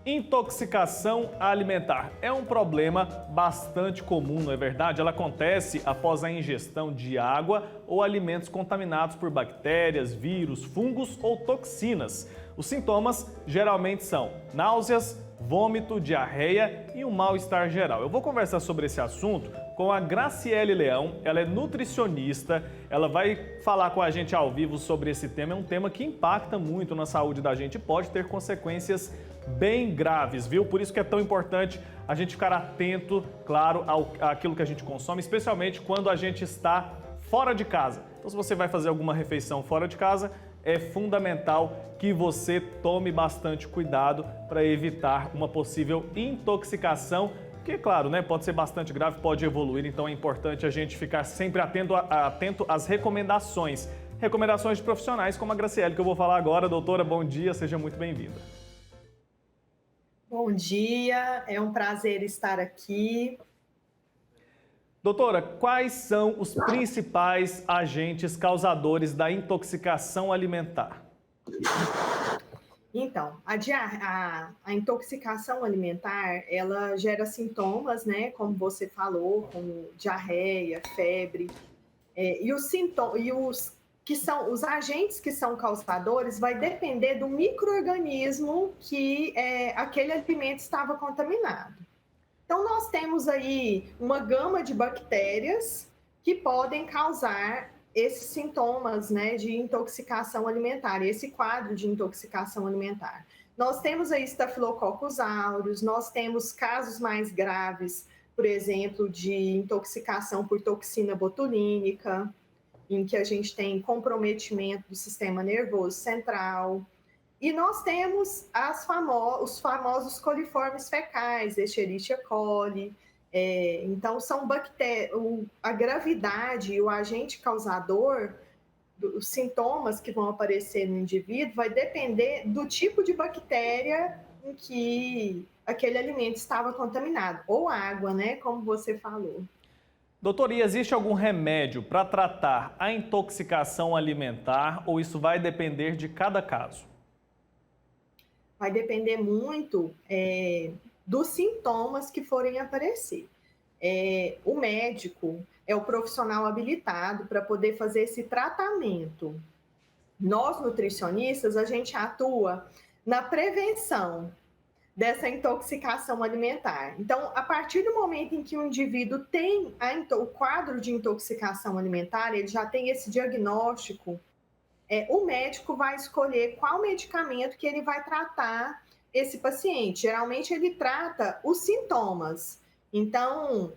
Intoxicação alimentar é um problema bastante comum, não é verdade? Ela acontece após a ingestão de água ou alimentos contaminados por bactérias, vírus, fungos ou toxinas. Os sintomas geralmente são náuseas, vômito, diarreia e um mal-estar geral. Eu vou conversar sobre esse assunto com a Graciele Leão, ela é nutricionista, ela vai falar com a gente ao vivo sobre esse tema. É um tema que impacta muito na saúde da gente e pode ter consequências bem graves, viu? Por isso que é tão importante a gente ficar atento, claro, àquilo que a gente consome, especialmente quando a gente está fora de casa. Então, se você vai fazer alguma refeição fora de casa, é fundamental que você tome bastante cuidado para evitar uma possível intoxicação, que, claro, né, pode ser bastante grave, pode evoluir, então é importante a gente ficar sempre atento às recomendações de profissionais como a Graciele, que eu vou falar agora. Doutora, bom dia, seja muito bem-vinda. Bom dia, é um prazer estar aqui. Doutora, quais são os principais agentes causadores da intoxicação alimentar? Então, a intoxicação alimentar, ela gera sintomas, né, como você falou, como diarreia, febre, e os agentes que são causadores vai depender do micro-organismo que aquele alimento estava contaminado. Então, nós temos aí uma gama de bactérias que podem causar esses sintomas, né, de intoxicação alimentar, esse quadro de intoxicação alimentar. Nós temos aí Staphylococcus aureus, nós temos casos mais graves, por exemplo, de intoxicação por toxina botulínica, em que a gente tem comprometimento do sistema nervoso central. E nós temos os famosos coliformes fecais, Escherichia coli. Então, são bactérias, a gravidade e o agente causador, os sintomas que vão aparecer no indivíduo, vai depender do tipo de bactéria em que aquele alimento estava contaminado, ou água, né, como você falou. Doutor, e existe algum remédio para tratar a intoxicação alimentar ou isso vai depender de cada caso? Vai depender muito dos sintomas que forem aparecer. O médico é o profissional habilitado para poder fazer esse tratamento. Nós, nutricionistas, a gente atua na prevenção dessa intoxicação alimentar. Então, a partir do momento em que o indivíduo tem o quadro de intoxicação alimentar, ele já tem esse diagnóstico, o médico vai escolher qual medicamento que ele vai tratar esse paciente. Geralmente, ele trata os sintomas. Então,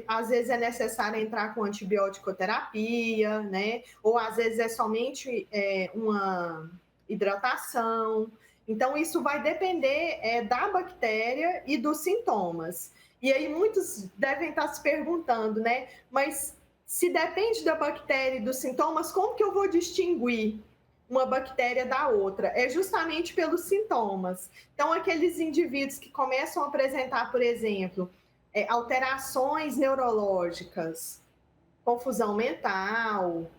às vezes é necessário entrar com antibiótico-terapia, né? Ou às vezes é somente uma hidratação. Então, isso vai depender da bactéria e dos sintomas. E aí, muitos devem estar se perguntando, né? Mas se depende da bactéria e dos sintomas, como que eu vou distinguir uma bactéria da outra? É justamente pelos sintomas. Então, aqueles indivíduos que começam a apresentar, por exemplo, alterações neurológicas, confusão mental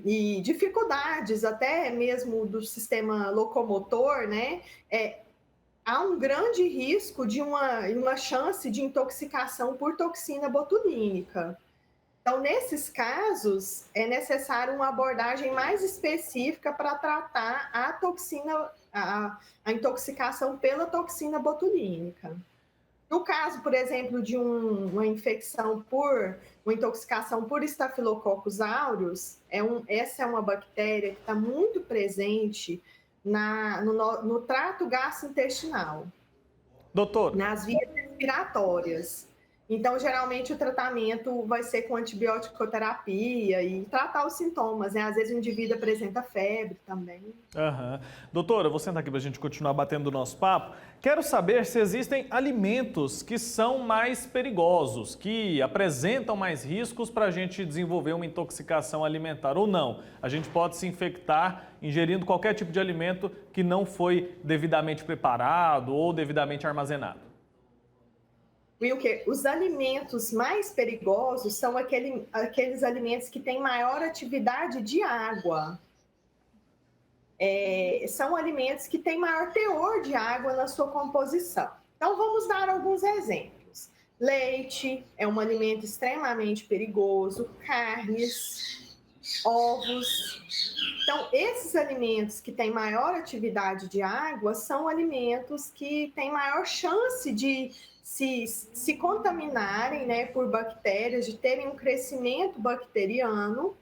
e dificuldades até mesmo do sistema locomotor, né? Há um grande risco de uma chance de intoxicação por toxina botulínica. Então, nesses casos, é necessário uma abordagem mais específica para tratar a intoxicação pela toxina botulínica. No caso, por exemplo, de uma intoxicação por Staphylococcus aureus, essa é uma bactéria que está muito presente no trato gastrointestinal, Doutor, nas vias respiratórias. Então, geralmente, o tratamento vai ser com antibiótico-terapia e tratar os sintomas, né? Às vezes o indivíduo apresenta febre também. Doutora, vou sentar aqui para a gente continuar batendo o nosso papo. Quero saber se existem alimentos que são mais perigosos, que apresentam mais riscos para a gente desenvolver uma intoxicação alimentar ou não. A gente pode se infectar ingerindo qualquer tipo de alimento que não foi devidamente preparado ou devidamente armazenado. Wilker, os alimentos mais perigosos são aqueles alimentos que têm maior atividade de água. são alimentos que têm maior teor de água na sua composição. Então, vamos dar alguns exemplos. Leite é um alimento extremamente perigoso, carnes, ovos. Então, esses alimentos que têm maior atividade de água são alimentos que têm maior chance de se contaminarem, né, por bactérias, de terem um crescimento bacteriano,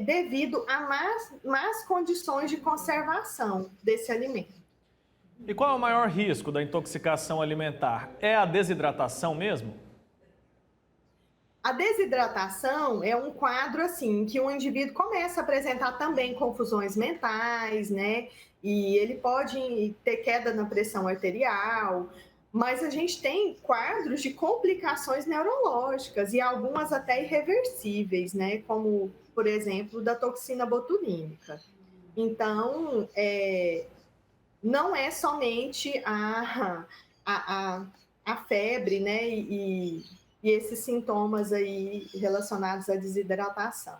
devido a más condições de conservação desse alimento. E qual é o maior risco da intoxicação alimentar? É a desidratação mesmo? A desidratação é um quadro assim que o indivíduo começa a apresentar também confusões mentais, né? E ele pode ter queda na pressão arterial, mas a gente tem quadros de complicações neurológicas e algumas até irreversíveis, né? Como, por exemplo, da toxina botulínica. Então, não é somente a febre, né? E esses sintomas aí relacionados à desidratação.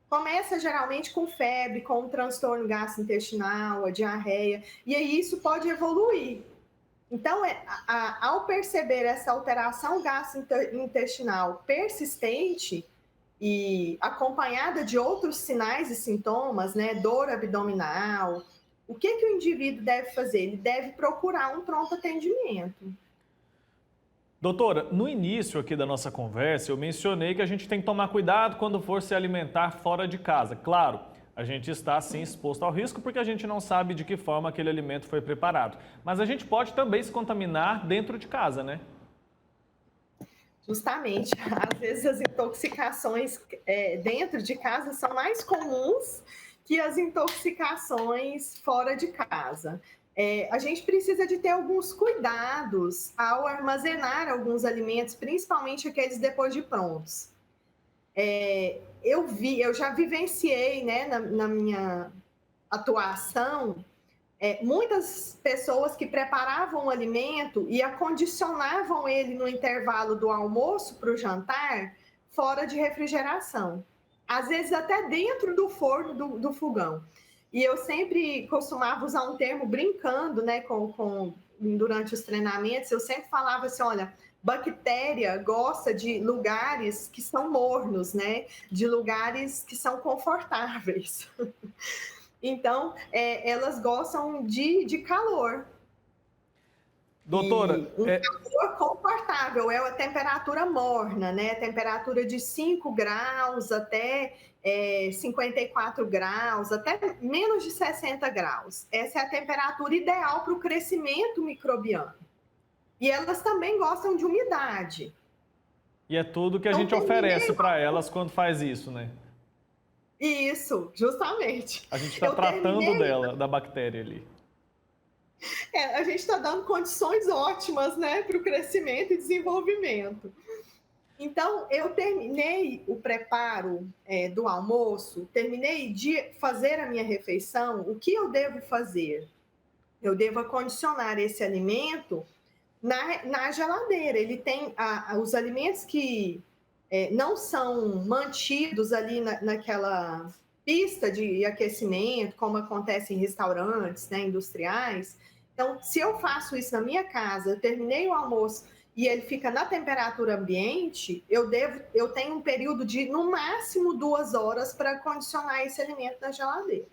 Começa geralmente com febre, com um transtorno gastrointestinal, a diarreia, e aí isso pode evoluir. Então, ao perceber essa alteração gastrointestinal persistente e acompanhada de outros sinais e sintomas, né, dor abdominal, o que o indivíduo deve fazer? Ele deve procurar um pronto atendimento. Doutora, no início aqui da nossa conversa, eu mencionei que a gente tem que tomar cuidado quando for se alimentar fora de casa. Claro, a gente está sim exposto ao risco porque a gente não sabe de que forma aquele alimento foi preparado. Mas a gente pode também se contaminar dentro de casa, né? Justamente, às vezes as intoxicações dentro de casa são mais comuns que as intoxicações fora de casa. A gente precisa de ter alguns cuidados ao armazenar alguns alimentos, principalmente aqueles depois de prontos. Eu já vivenciei, né, na minha atuação, muitas pessoas que preparavam o alimento e acondicionavam ele no intervalo do almoço para o jantar fora de refrigeração. Às vezes até dentro do forno do fogão. E eu sempre costumava usar um termo brincando, né, durante os treinamentos, eu sempre falava assim, olha, bactéria gosta de lugares que são mornos, né, de lugares que são confortáveis. Então, elas gostam de calor. Doutora, calor confortável, é a temperatura morna, né? Temperatura de 5 graus até 54 graus, até menos de 60 graus. Essa é a temperatura ideal para o crescimento microbiano. E elas também gostam de umidade. E é tudo que a gente oferece para elas quando faz isso, né? Isso, justamente. A gente está tratando da bactéria ali. A gente está dando condições ótimas, né, para o crescimento e desenvolvimento. Então, eu terminei o preparo do almoço, terminei de fazer a minha refeição. O que eu devo fazer? Eu devo acondicionar esse alimento na geladeira. Ele tem os alimentos que não são mantidos ali naquela pista de aquecimento, como acontece em restaurantes, né, industriais. Então, se eu faço isso na minha casa, eu terminei o almoço e ele fica na temperatura ambiente, eu tenho um período de, no máximo, 2 horas para condicionar esse alimento na geladeira.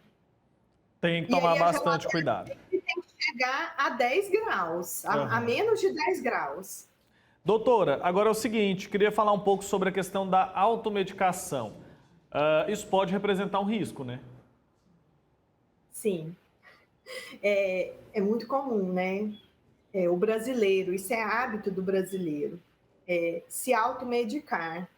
Tem que tomar bastante cuidado. Tem que chegar a 10 graus, a menos de 10 graus. Doutora, agora é o seguinte, queria falar um pouco sobre a questão da automedicação. Isso pode representar um risco, né? Sim. É muito comum, né? O brasileiro, isso é hábito do brasileiro, se automedicar.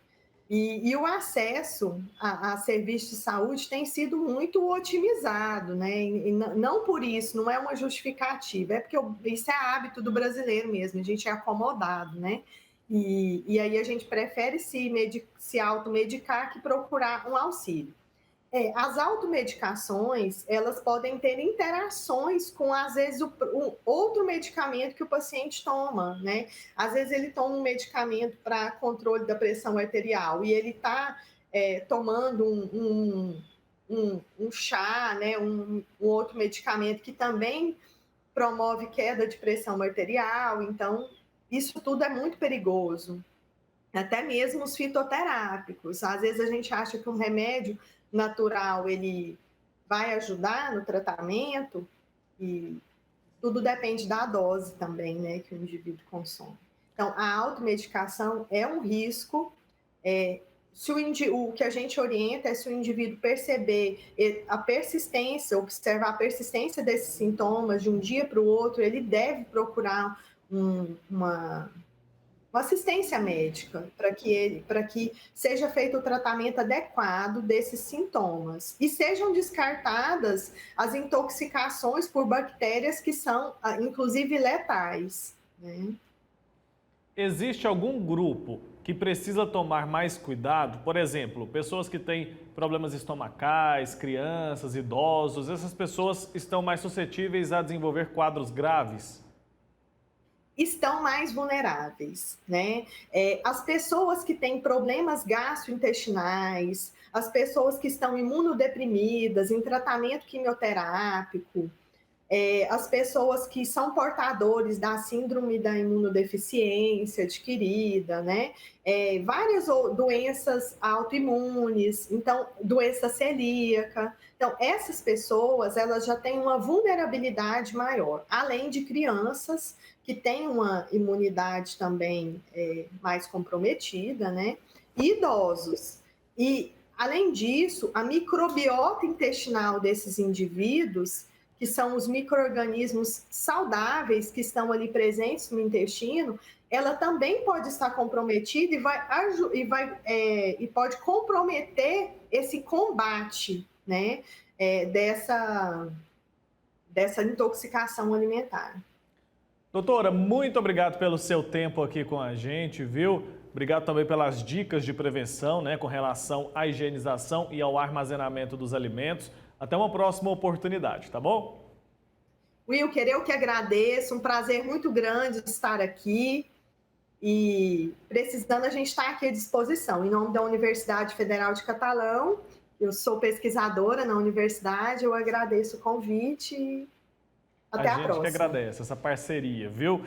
E o acesso a serviços de saúde tem sido muito otimizado, né? E não por isso, não é uma justificativa, é porque isso é hábito do brasileiro mesmo, a gente é acomodado, né? E aí a gente prefere se automedicar que procurar um auxílio. As automedicações, elas podem ter interações com, às vezes, outro medicamento que o paciente toma, né? Às vezes ele toma um medicamento para controle da pressão arterial e ele está tomando um chá, né, um outro medicamento que também promove queda de pressão arterial, então isso tudo é muito perigoso. Até mesmo os fitoterápicos. Às vezes a gente acha que um remédio natural ele vai ajudar no tratamento e tudo depende da dose também, né, que o indivíduo consome. Então, a automedicação é um risco. Se o que a gente orienta é se o indivíduo perceber a persistência, observar a persistência desses sintomas de um dia para o outro, ele deve procurar uma assistência médica para que seja feito o tratamento adequado desses sintomas e sejam descartadas as intoxicações por bactérias que são, inclusive, letais, né? Existe algum grupo que precisa tomar mais cuidado? Por exemplo, pessoas que têm problemas estomacais, crianças, idosos, essas pessoas estão mais suscetíveis a desenvolver quadros graves? Estão mais vulneráveis, né? As pessoas que têm problemas gastrointestinais, as pessoas que estão imunodeprimidas, em tratamento quimioterápico, as pessoas que são portadores da síndrome da imunodeficiência adquirida, né? Várias doenças autoimunes, então, doença celíaca. Então, essas pessoas, elas já têm uma vulnerabilidade maior, além de crianças que têm uma imunidade também mais comprometida, né? E idosos. E, além disso, a microbiota intestinal desses indivíduos, que são os micro-organismos saudáveis que estão ali presentes no intestino, ela também pode estar comprometida e pode comprometer esse combate, né, dessa intoxicação alimentar. Doutora, muito obrigado pelo seu tempo aqui com a gente, viu? Obrigado também pelas dicas de prevenção, né, com relação à higienização e ao armazenamento dos alimentos. Até uma próxima oportunidade, tá bom? Wilker, eu que agradeço, um prazer muito grande estar aqui e precisando a gente está aqui à disposição. Em nome da Universidade Federal de Catalão, eu sou pesquisadora na universidade, eu agradeço o convite e A até a gente que próxima. agradece essa parceria, viu?